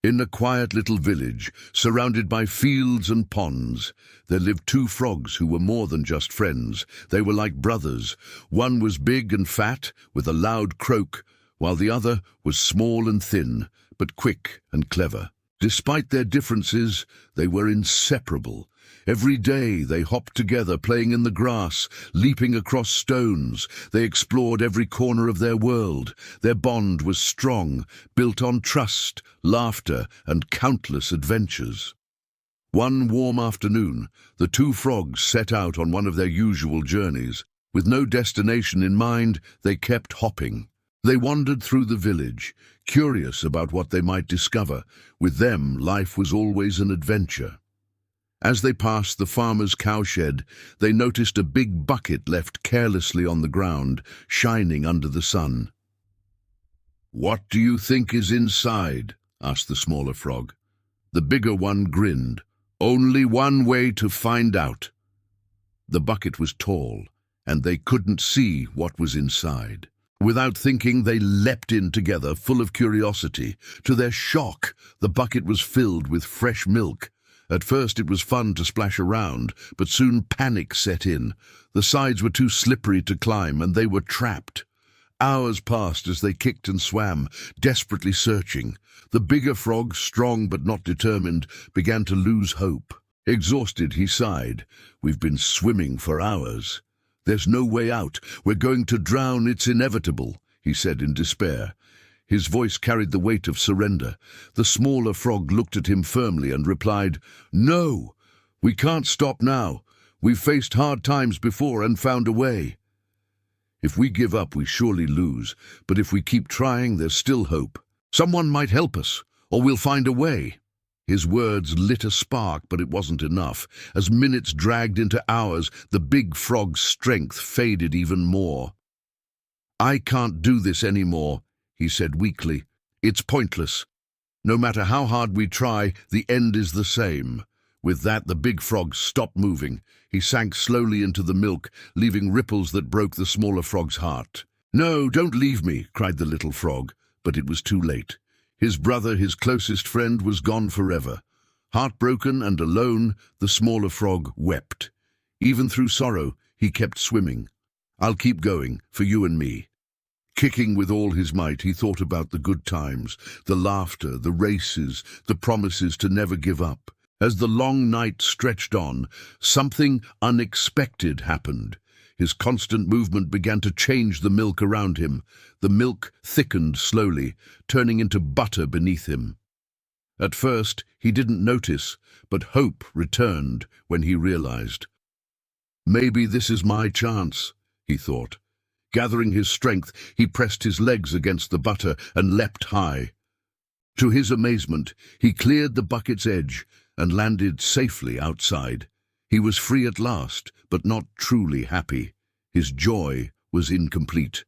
In a quiet little village, surrounded by fields and ponds, there lived two frogs who were more than just friends. They were like brothers. One was big and fat, with a loud croak, while the other was small and thin, but quick and clever. Despite their differences, they were inseparable. Every day they hopped together, playing in the grass, leaping across stones. They explored every corner of their world. Their bond was strong, built on trust, laughter, and countless adventures. One warm afternoon, the two frogs set out on one of their usual journeys. With no destination in mind, they kept hopping. They wandered through the village, curious about what they might discover. With them, life was always an adventure. As they passed the farmer's cowshed, they noticed a big bucket left carelessly on the ground, shining under the sun. "What do you think is inside?" asked the smaller frog. The bigger one grinned. "Only one way to find out." The bucket was tall, and they couldn't see what was inside. Without thinking, they leapt in together, full of curiosity. To their shock, the bucket was filled with fresh milk. At first it was fun to splash around, but soon panic set in. The sides were too slippery to climb, and they were trapped. Hours passed as they kicked and swam, desperately searching. The bigger frog, strong but not determined, began to lose hope. Exhausted, he sighed. "We've been swimming for hours. There's no way out. We're going to drown. It's inevitable," he said in despair. His voice carried the weight of surrender. The smaller frog looked at him firmly and replied, "No, we can't stop now. We've faced hard times before and found a way. If we give up, we surely lose. But if we keep trying, there's still hope. Someone might help us, or we'll find a way." His words lit a spark, but it wasn't enough. As minutes dragged into hours, the big frog's strength faded even more. "I can't do this anymore," he said weakly. "It's pointless. No matter how hard we try, the end is the same." With that, the big frog stopped moving. He sank slowly into the milk, leaving ripples that broke the smaller frog's heart. "No, don't leave me," cried the little frog, but it was too late. His brother, his closest friend, was gone forever. Heartbroken and alone, the smaller frog wept. Even through sorrow, he kept swimming. "I'll keep going, for you and me." Kicking with all his might, he thought about the good times, the laughter, the races, the promises to never give up. As the long night stretched on, something unexpected happened. His constant movement began to change the milk around him. The milk thickened slowly, turning into butter beneath him. At first, he didn't notice, but hope returned when he realized. "Maybe this is my chance," he thought. Gathering his strength, he pressed his legs against the butter and leapt high. To his amazement, he cleared the bucket's edge and landed safely outside. He was free at last, but not truly happy. His joy was incomplete.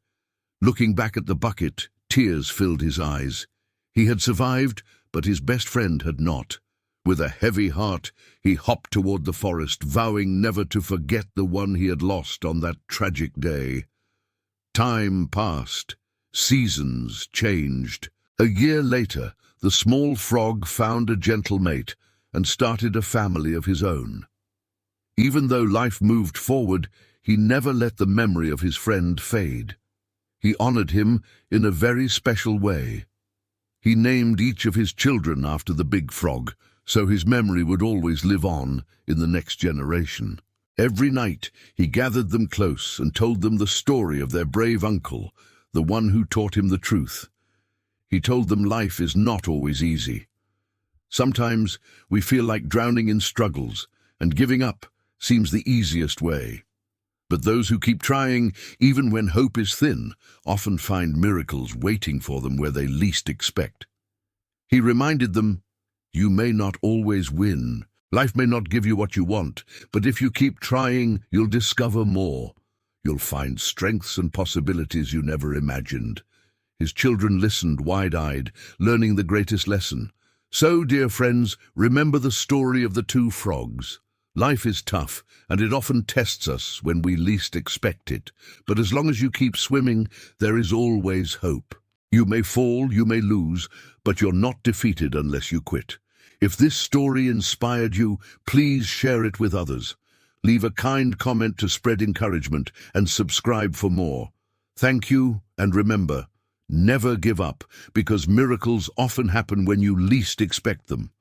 Looking back at the bucket, tears filled his eyes. He had survived, but his best friend had not. With a heavy heart, he hopped toward the forest, vowing never to forget the one he had lost on that tragic day. Time passed. Seasons changed. A year later, the small frog found a gentle mate and started a family of his own. Even though life moved forward, he never let the memory of his friend fade. He honored him in a very special way. He named each of his children after the big frog, so his memory would always live on in the next generation. Every night, he gathered them close and told them the story of their brave uncle, the one who taught him the truth. He told them life is not always easy. Sometimes we feel like drowning in struggles, and giving up seems the easiest way. But those who keep trying, even when hope is thin, often find miracles waiting for them where they least expect. He reminded them, "You may not always win. Life may not give you what you want, but if you keep trying, you'll discover more. You'll find strengths and possibilities you never imagined." His children listened wide-eyed, learning the greatest lesson. So, dear friends, remember the story of the two frogs. Life is tough, and it often tests us when we least expect it. But as long as you keep swimming, there is always hope. You may fall, you may lose, but you're not defeated unless you quit. If this story inspired you, please share it with others. Leave a kind comment to spread encouragement and subscribe for more. Thank you, and remember, never give up, because miracles often happen when you least expect them.